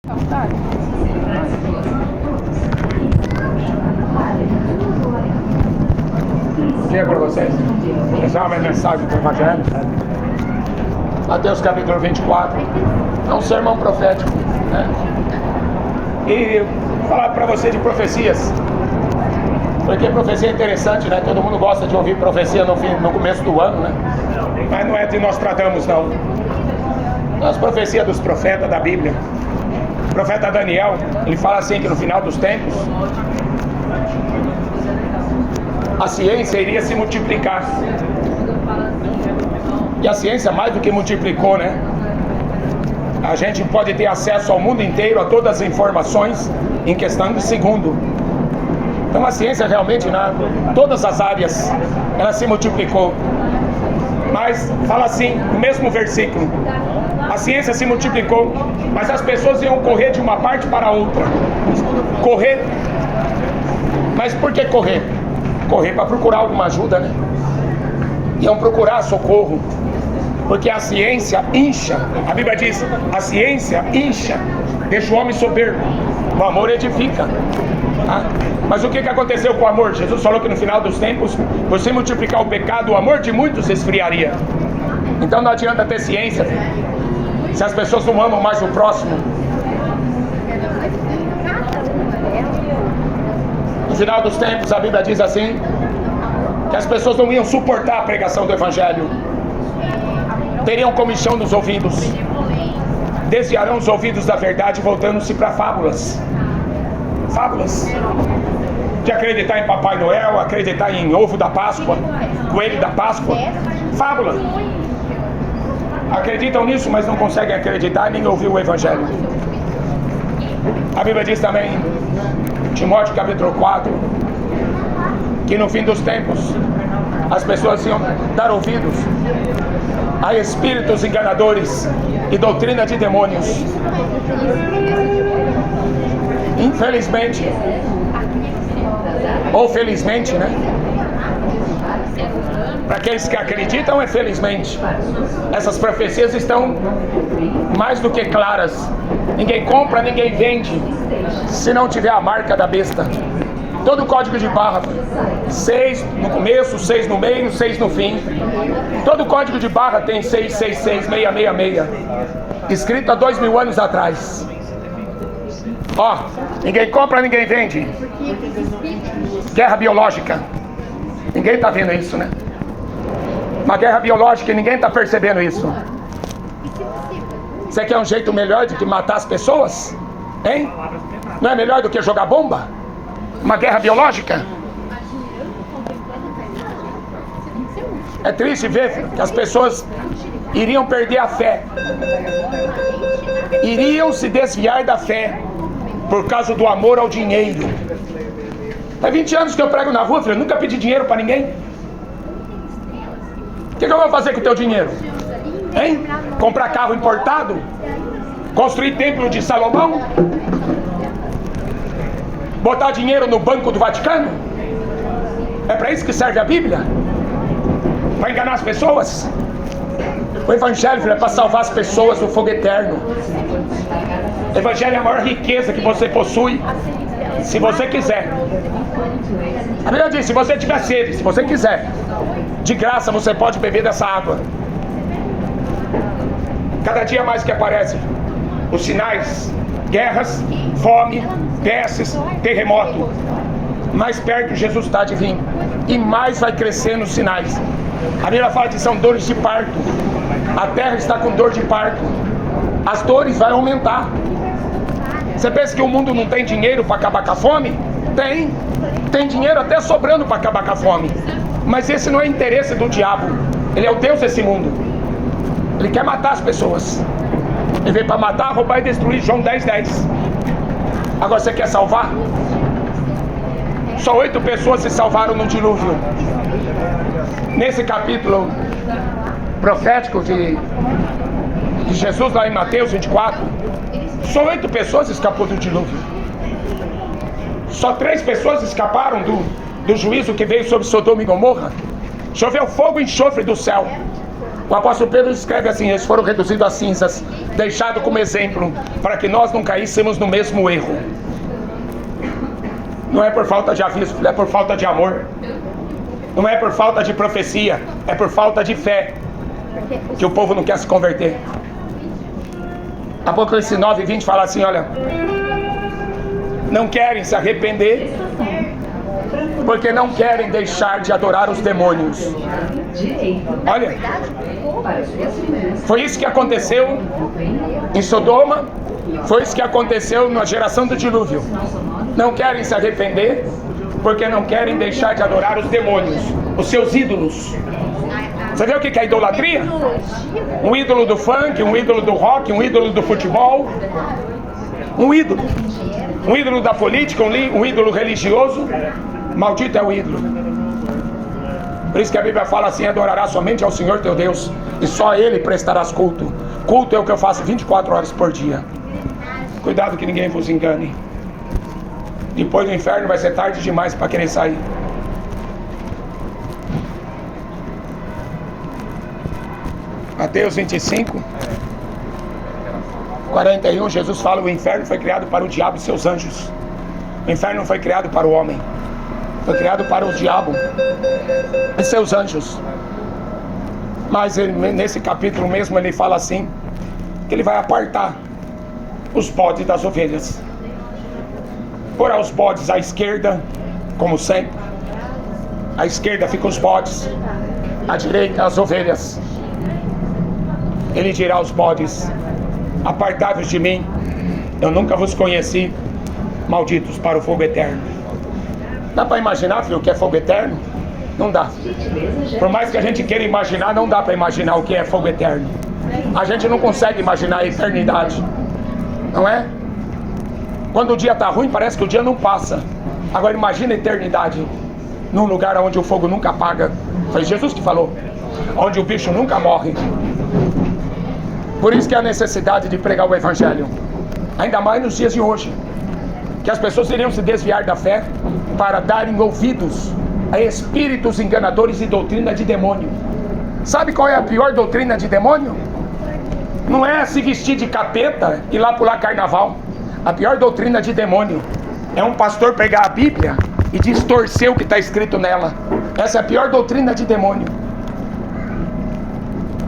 Bom dia para vocês. Essa é uma mensagem do Evangelho. Mateus capítulo 24. É um sermão profético, né? E falar para você de profecias. Porque profecia é interessante, né? Todo mundo gosta de ouvir profecia no começo do ano, né? Mas não é de nós tratamos, não. As profecias dos profetas da Bíblia. O profeta Daniel, ele fala assim que no final dos tempos a ciência iria se multiplicar. E a ciência mais do que multiplicou, né? A gente pode ter acesso ao mundo inteiro, a todas as informações em questão de segundo. Então a ciência realmente, todas as áreas, ela se multiplicou. Mas fala assim, no mesmo versículo: a ciência se multiplicou, mas as pessoas iam correr de uma parte para a outra. Correr. Mas por que correr? Correr para procurar alguma ajuda, né? Iam procurar socorro, porque a ciência incha. A Bíblia diz: a ciência incha, deixa o homem soberbo, o amor edifica. Mas o que aconteceu com o amor? Jesus falou que no final dos tempos, por se multiplicar o pecado, o amor de muitos esfriaria. Então não adianta ter ciência se as pessoas não amam mais o próximo. No final dos tempos, a Bíblia diz assim, que as pessoas não iam suportar a pregação do Evangelho, teriam comichão nos ouvidos, desviarão os ouvidos da verdade, voltando-se para fábulas. Fábulas de acreditar em Papai Noel, acreditar em ovo da Páscoa, coelho da Páscoa. Fábula. Acreditam nisso, mas não conseguem acreditar nem ouvir o Evangelho. A Bíblia diz também, Timóteo capítulo 4, que no fim dos tempos as pessoas iam dar ouvidos a espíritos enganadores e doutrina de demônios. Infelizmente, ou felizmente, né? Para aqueles que acreditam, é felizmente. Essas profecias estão mais do que claras. Ninguém compra, ninguém vende se não tiver a marca da besta. Todo o código de barra, 6 no começo, 6 no meio, 6 no fim. Todo o código de barra tem 666, 666, escrito há 2000 anos atrás. Ó, ninguém compra, ninguém vende. Guerra biológica. Ninguém está vendo isso, né? Uma guerra biológica e ninguém está percebendo isso. Você quer um jeito melhor de que matar as pessoas? Hein? Não é melhor do que jogar bomba? Uma guerra biológica? É triste ver que as pessoas iriam perder a fé. Iriam se desviar da fé por causa do amor ao dinheiro. Há 20 anos que eu prego na rua, filho, eu nunca pedi dinheiro para ninguém. O que eu vou fazer com o teu dinheiro? Hein? Comprar carro importado? Construir templo de Salomão? Botar dinheiro no banco do Vaticano? É para isso que serve a Bíblia? Para enganar as pessoas? O Evangelho, filho, é para salvar as pessoas do fogo eterno. O Evangelho é a maior riqueza que você possui, se você quiser. A Bíblia diz, se você tiver sede, se você quiser, de graça você pode beber dessa água. Cada dia mais que aparece os sinais, guerras, fome, pestes, terremoto. Mais perto Jesus está de vir, e mais vai crescendo os sinais. A Bíblia fala que são dores de parto. A terra está com dor de parto. As dores vão aumentar. Você pensa que o mundo não tem dinheiro para acabar com a fome? Tem. Tem dinheiro até sobrando para acabar com a fome. Mas esse não é interesse do diabo. Ele é o Deus desse mundo. Ele quer matar as pessoas. Ele veio para matar, roubar e destruir. João 10:10. Agora você quer salvar? Só 8 pessoas se salvaram no dilúvio. Nesse capítulo profético de Jesus, lá em Mateus 24, só 8 pessoas escapou do dilúvio. Só 3 pessoas escaparam do juízo que veio sobre Sodoma e Gomorra. Choveu fogo e enxofre do céu. O apóstolo Pedro escreve assim: eles foram reduzidos a cinzas, deixado como exemplo, para que nós não caíssemos no mesmo erro. Não é por falta de aviso, é por falta de amor. Não é por falta de profecia, é por falta de fé que o povo não quer se converter. Apocalipse 9:20 fala assim, olha, não querem se arrepender porque não querem deixar de adorar os demônios. Olha, foi isso que aconteceu em Sodoma, foi isso que aconteceu na geração do dilúvio. Não querem se arrepender porque não querem deixar de adorar os demônios, os seus ídolos. Você vê o que é idolatria? Um ídolo do funk, um ídolo do rock, um ídolo do futebol, um ídolo da política, um ídolo religioso. Maldito é o ídolo. Por isso que a Bíblia fala assim: adorarás somente ao Senhor teu Deus, e só a Ele prestarás culto. Culto é o que eu faço 24 horas por dia. Cuidado que ninguém vos engane. Depois do inferno vai ser tarde demais para querer sair. Mateus 25, 41, Jesus fala: o inferno foi criado para o diabo e seus anjos. O inferno não foi criado para o homem, foi criado para o diabo e seus anjos. Mas nesse capítulo mesmo ele fala assim, que ele vai apartar os bodes das ovelhas. Porá os bodes à esquerda, como sempre. À esquerda ficam os bodes, à direita as ovelhas. Ele dirá aos bodes: apartai-vos de mim, eu nunca vos conheci, malditos para o fogo eterno. Dá para imaginar, filho, o que é fogo eterno? Não dá. Por mais que a gente queira imaginar, não dá para imaginar o que é fogo eterno. A gente não consegue imaginar a eternidade, não é? Quando o dia está ruim, parece que o dia não passa. Agora imagina a eternidade, num lugar onde o fogo nunca apaga. Foi Jesus que falou, onde o bicho nunca morre. Por isso que há necessidade de pregar o Evangelho, ainda mais nos dias de hoje, que as pessoas iriam se desviar da fé para darem ouvidos a espíritos enganadores e doutrina de demônio. Sabe qual é a pior doutrina de demônio? Não é se vestir de capeta e lá pular carnaval. A pior doutrina de demônio é um pastor pegar a Bíblia e distorcer o que está escrito nela. Essa é a pior doutrina de demônio,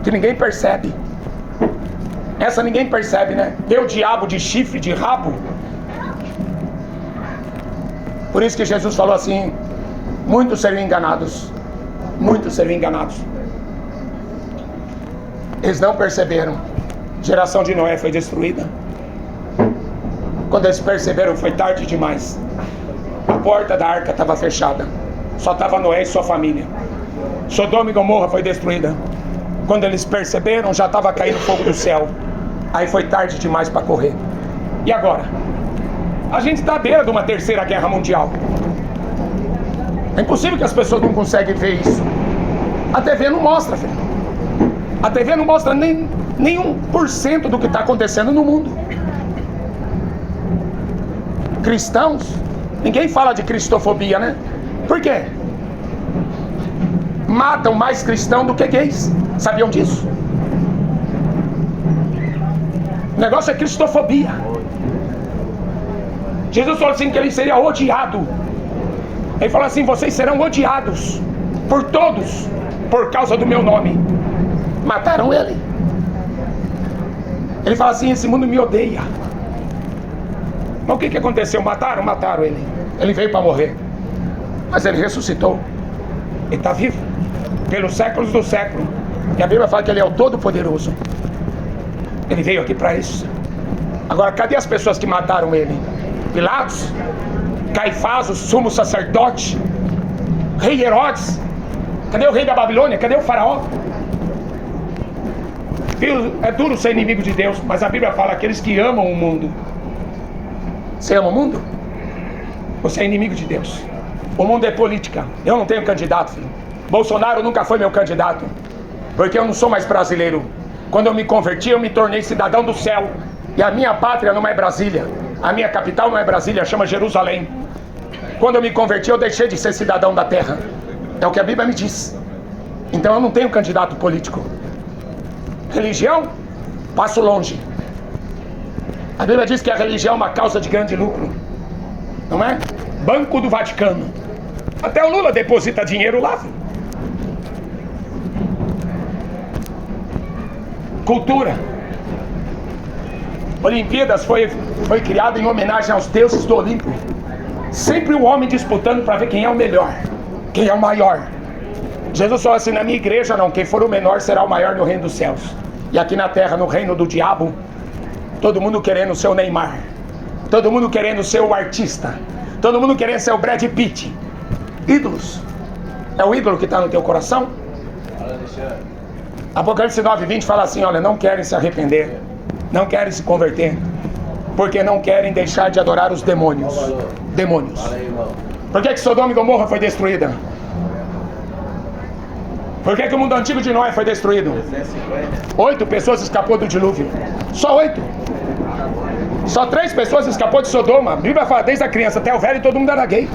que ninguém percebe. Essa ninguém percebe, né? Vê o diabo de chifre, de rabo. Por isso que Jesus falou assim: muitos seriam enganados. Muitos seriam enganados. Eles não perceberam. A geração de Noé foi destruída. Quando eles perceberam, foi tarde demais. A porta da arca estava fechada. Só estava Noé e sua família. Sodoma e Gomorra foi destruída. Quando eles perceberam, já estava caindo fogo do céu. Aí foi tarde demais para correr. E agora? A gente está à beira de uma terceira guerra mundial. É impossível que as pessoas não conseguem ver isso. A TV não mostra, filho. A TV não mostra nem 1% do que está acontecendo no mundo. Cristãos, ninguém fala de cristofobia, né? Por quê? Matam mais cristãos do que gays. Sabiam disso? O negócio é cristofobia. Jesus falou assim que ele seria odiado. Ele falou assim: vocês serão odiados por todos por causa do meu nome. Mataram ele. Ele fala assim: esse mundo me odeia. Mas o que aconteceu? Mataram ele. Ele veio para morrer, mas ele ressuscitou. Ele está vivo pelos séculos do século. E a Bíblia fala que ele é o Todo-Poderoso. Ele veio aqui para isso. Agora, cadê as pessoas que mataram ele? Pilatos, Caifás, o sumo sacerdote, rei Herodes. Cadê o rei da Babilônia? Cadê o faraó? Filho, é duro ser inimigo de Deus, mas a Bíblia fala aqueles que amam o mundo. Você ama o mundo? Você é inimigo de Deus. O mundo é política. Eu não tenho candidato, filho. Bolsonaro nunca foi meu candidato, porque eu não sou mais brasileiro. Quando eu me converti, eu me tornei cidadão do céu. E a minha pátria não é Brasília. A minha capital não é Brasília, chama Jerusalém. Quando eu me converti, eu deixei de ser cidadão da terra. É o que a Bíblia me diz. Então eu não tenho candidato político. Religião, passo longe. A Bíblia diz que a religião é uma causa de grande lucro, não é? Banco do Vaticano. Até o Lula deposita dinheiro lá. Cultura. Olimpíadas foi criado em homenagem aos deuses do Olimpo. Sempre o homem disputando para ver quem é o melhor, quem é o maior. Jesus falou assim: na minha igreja não, quem for o menor será o maior no reino dos céus. E aqui na terra, no reino do diabo, todo mundo querendo ser o Neymar, todo mundo querendo ser o artista, todo mundo querendo ser o Brad Pitt. Ídolos. É o ídolo que está no teu coração? Apocalipse 9:20 fala assim: olha, não querem se arrepender, não querem se converter, porque não querem deixar de adorar os demônios. Demônios. Por que Sodoma e Gomorra foi destruída? Por que o mundo antigo de Noé foi destruído? 8 pessoas escapou do dilúvio. Só 8. Só 3 pessoas escapou de Sodoma. A Bíblia fala desde a criança até o velho, todo mundo era gay.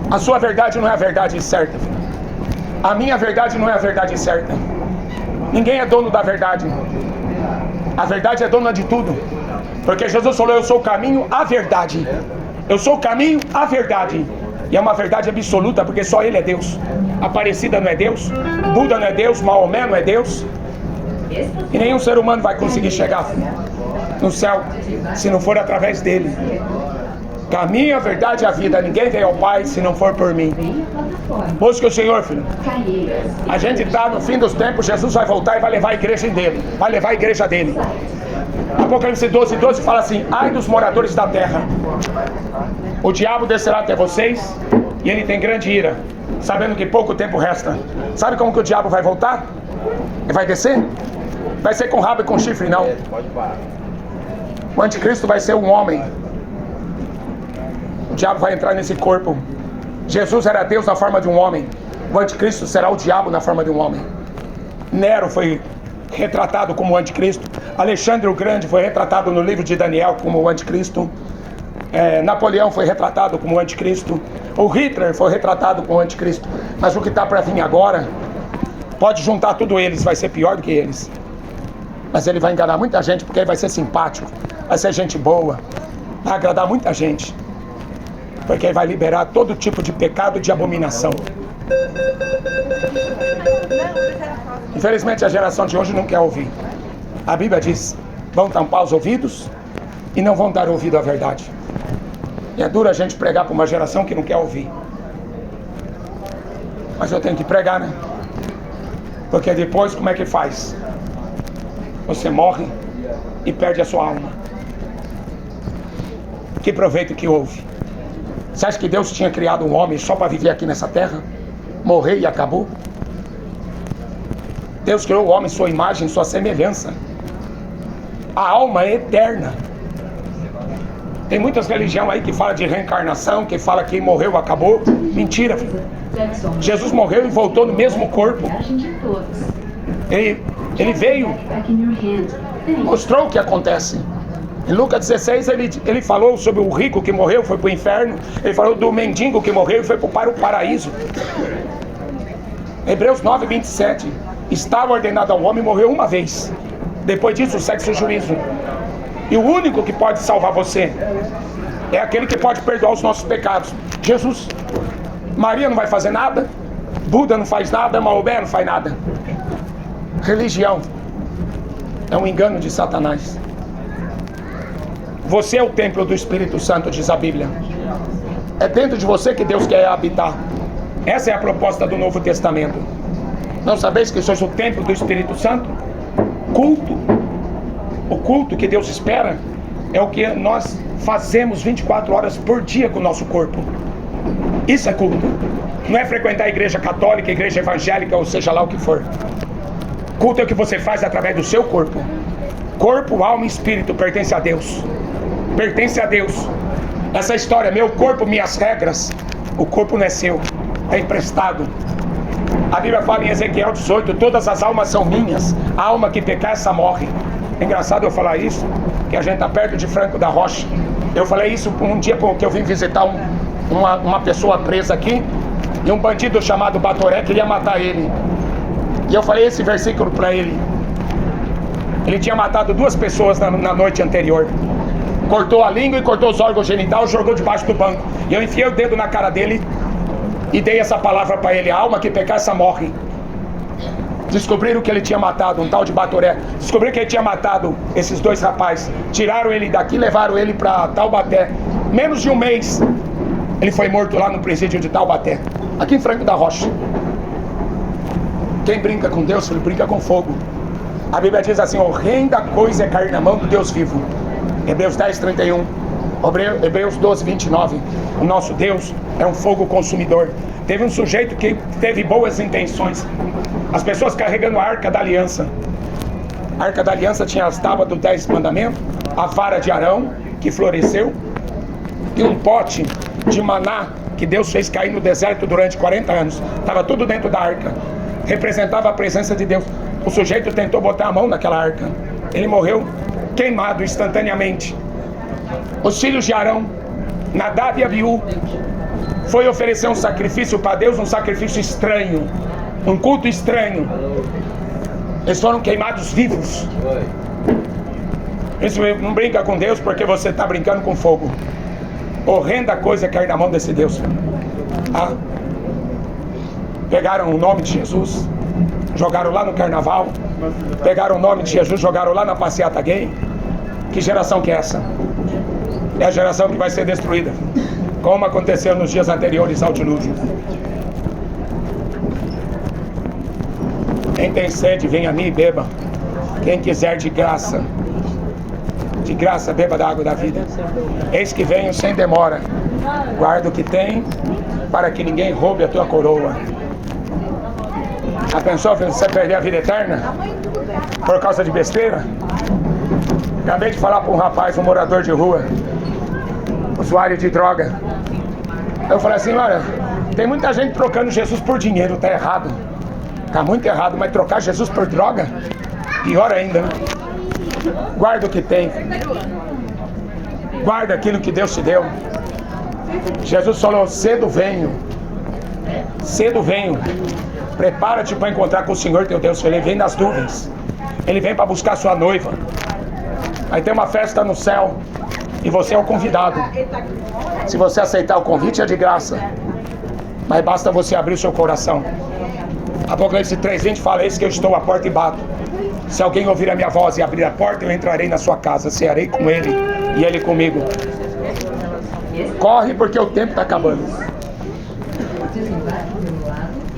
A sua verdade não é a verdade certa, filho. A minha verdade não é a verdade certa. Ninguém é dono da verdade. A verdade é dona de tudo. Porque Jesus falou: eu sou o caminho, a verdade. Eu sou o caminho, a verdade. E é uma verdade absoluta, porque só Ele é Deus. Aparecida não é Deus, Buda não é Deus, Maomé não é Deus. E nenhum ser humano vai conseguir chegar no céu se não for através dele. Caminho, a verdade e a vida. Ninguém vem ao Pai se não for por mim. Busca o Senhor, filho. A gente está no fim dos tempos. Jesus vai voltar e vai levar a igreja dele. Vai levar a igreja dele. Apocalipse 12:12 fala assim: ai dos moradores da terra, o diabo descerá até vocês, e ele tem grande ira, sabendo que pouco tempo resta. Sabe como que o diabo vai voltar? Ele vai descer? Vai ser com rabo e com chifre, não. O anticristo vai ser um homem. O diabo vai entrar nesse corpo. Jesus era Deus na forma de um homem. O anticristo será o diabo na forma de um homem. Nero foi retratado como o anticristo. Alexandre o Grande foi retratado no livro de Daniel como o anticristo. Napoleão foi retratado como o anticristo. O Hitler foi retratado como o anticristo. Mas o que está para vir agora, pode juntar tudo eles, vai ser pior do que eles. Mas ele vai enganar muita gente, porque ele vai ser simpático, vai ser gente boa, vai agradar muita gente, porque ele vai liberar todo tipo de pecado e de abominação. Infelizmente a geração de hoje não quer ouvir. A Bíblia diz: vão tampar os ouvidos e não vão dar ouvido à verdade. E é duro a gente pregar para uma geração que não quer ouvir. Mas eu tenho que pregar, né? Porque depois como é que faz? Você morre e perde a sua alma. Que proveito que houve? Você acha que Deus tinha criado um homem só para viver aqui nessa terra? Morrer e acabou? Deus criou o homem sua imagem, sua semelhança. A alma é eterna. Tem muitas religiões aí que falam de reencarnação, que falam que morreu, acabou. Mentira, filho. Jesus morreu e voltou no mesmo corpo. Ele veio, mostrou o que acontece. Em Lucas 16 ele falou sobre o rico que morreu, foi para o inferno. Ele falou do mendigo que morreu e foi para o paraíso. Hebreus 9:27. Estava ordenado ao homem morrer uma vez. Depois disso segue-se o juízo. E o único que pode salvar você é aquele que pode perdoar os nossos pecados: Jesus. Maria não vai fazer nada, Buda não faz nada, Maomé não faz nada. Religião é um engano de Satanás. Você é o templo do Espírito Santo, diz a Bíblia. É dentro de você que Deus quer habitar. Essa é a proposta do Novo Testamento. Não sabeis que sois o templo do Espírito Santo? Culto. O culto que Deus espera é o que nós fazemos 24 horas por dia com o nosso corpo. Isso é culto. Não é frequentar a igreja católica, a igreja evangélica, ou seja lá o que for. Culto é o que você faz através do seu corpo. Corpo, alma e espírito pertence a Deus. Pertence a Deus. Essa história, meu corpo, minhas regras. O corpo não é seu, é emprestado. A Bíblia fala em Ezequiel 18: todas as almas são minhas. A alma que pecar, essa morre. É engraçado eu falar isso, que a gente está perto de Franco da Rocha. Eu falei isso um dia que eu vim visitar uma pessoa presa aqui, e um bandido chamado Batoré queria matar ele. E eu falei esse versículo para ele. Ele tinha matado 2 pessoas na noite anterior. Cortou a língua e cortou os órgãos genitais, jogou debaixo do banco. E eu enfiei o dedo na cara dele e dei essa palavra para ele: a alma que pecar, essa morre. Descobriram que ele tinha matado um tal de Batoré. Descobriram que ele tinha matado esses 2 rapazes. Tiraram ele daqui, levaram ele para Taubaté. Menos de um mês ele foi morto lá no presídio de Taubaté, aqui em Franco da Rocha. Quem brinca com Deus, ele brinca com fogo. A Bíblia diz assim: horrenda coisa é cair na mão do Deus vivo. Hebreus 10, 31. Hebreus 12, 29. O nosso Deus é um fogo consumidor. Teve um sujeito que teve boas intenções. As pessoas carregando a Arca da Aliança. A Arca da Aliança tinha as tábuas dos 10 mandamentos, a vara de Arão, que floresceu, e um pote de maná que Deus fez cair no deserto durante 40 anos. Estava tudo dentro da arca. Representava a presença de Deus. O sujeito tentou botar a mão naquela arca. Ele morreu queimado instantaneamente. Os filhos de Arão, Nadab e Abiú, foi oferecer um sacrifício para Deus, um sacrifício estranho, um culto estranho. Eles foram queimados vivos. Isso não brinca com Deus, porque você está brincando com fogo. Horrenda coisa é cair na mão desse Deus. Pegaram o nome de Jesus, jogaram lá no carnaval. Pegaram o nome de Jesus, jogaram lá na passeata gay. Que geração que é essa? É a geração que vai ser destruída, como aconteceu nos dias anteriores ao dilúvio. Quem tem sede, venha a mim e beba. Quem quiser de graça beba da água da vida. Eis que venho sem demora. Guarda o que tem, para que ninguém roube a tua coroa. Já pensou que você perder a vida eterna por causa de besteira? Acabei de falar para um rapaz, um morador de rua, usuário de droga. Eu falei assim: olha, tem muita gente trocando Jesus por dinheiro. Tá errado, tá muito errado. Mas trocar Jesus por droga, pior ainda, né? Guarda o que tem, guarda aquilo que Deus te deu. Jesus falou: cedo venho, prepara-te para encontrar com o Senhor teu Deus. Ele vem nas nuvens, ele vem para buscar sua noiva. Aí tem uma festa no céu e você é o convidado. Se você aceitar o convite, é de graça, mas basta você abrir o seu coração. Apocalipse 3:20 fala: eis que eu estou à porta e bato. Se alguém ouvir a minha voz e abrir a porta, eu entrarei na sua casa, cearei com ele e ele comigo. Corre, porque o tempo está acabando.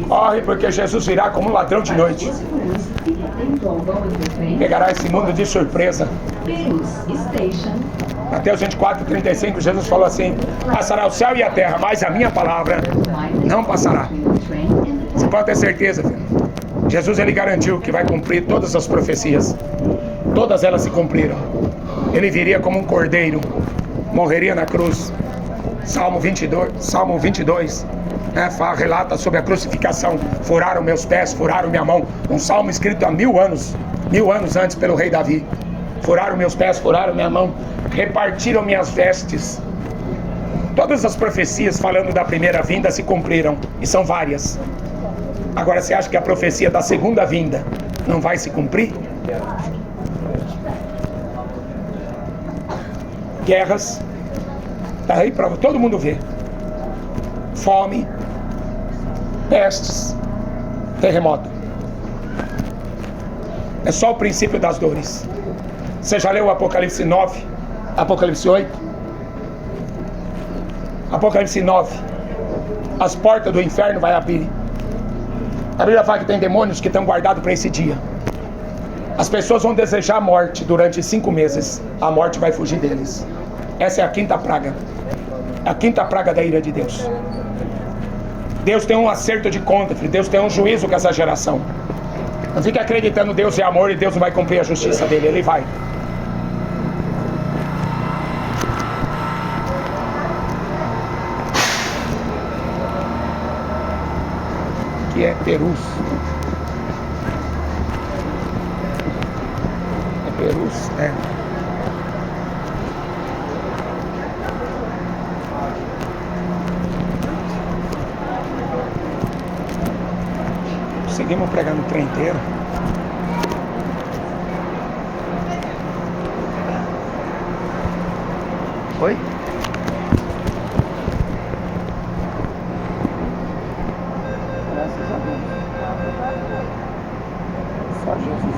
Corre, porque Jesus virá como um ladrão de noite. Pegará esse mundo de surpresa. Mateus 24:35, Jesus falou assim: passará o céu e a terra, mas a minha palavra não passará. Você pode ter certeza, filho. Jesus, ele garantiu que vai cumprir todas as profecias. Todas elas se cumpriram. Ele viria como um cordeiro, morreria na cruz. Salmo 22, relata sobre a crucificação. Furaram meus pés, furaram minha mão. Um salmo escrito há 1000 anos antes pelo rei Davi. Furaram meus pés, furaram minha mão, repartiram minhas vestes. Todas as profecias falando da primeira vinda se cumpriram, e são várias. Agora, você acha que a profecia da segunda vinda não vai se cumprir? Guerras, tá aí para todo mundo ver. Fome, pestes, terremoto. É só o princípio das dores. Você já leu o Apocalipse 9, Apocalipse 8? Apocalipse 9. As portas do inferno vai abrir. A Bíblia fala que tem demônios que estão guardados para esse dia. As pessoas vão desejar a morte durante 5 meses. A morte vai fugir deles. Essa é a quinta praga. A quinta praga da ira de Deus. Deus tem um acerto de conta, filho. Deus tem um juízo com essa geração. Não fique acreditando que Deus é amor e Deus não vai cumprir a justiça dele. Ele vai. Que é Perus. É Perus? É. conseguimos pregar no trem inteiro. Oi? Graças a Deus. Só Jesus.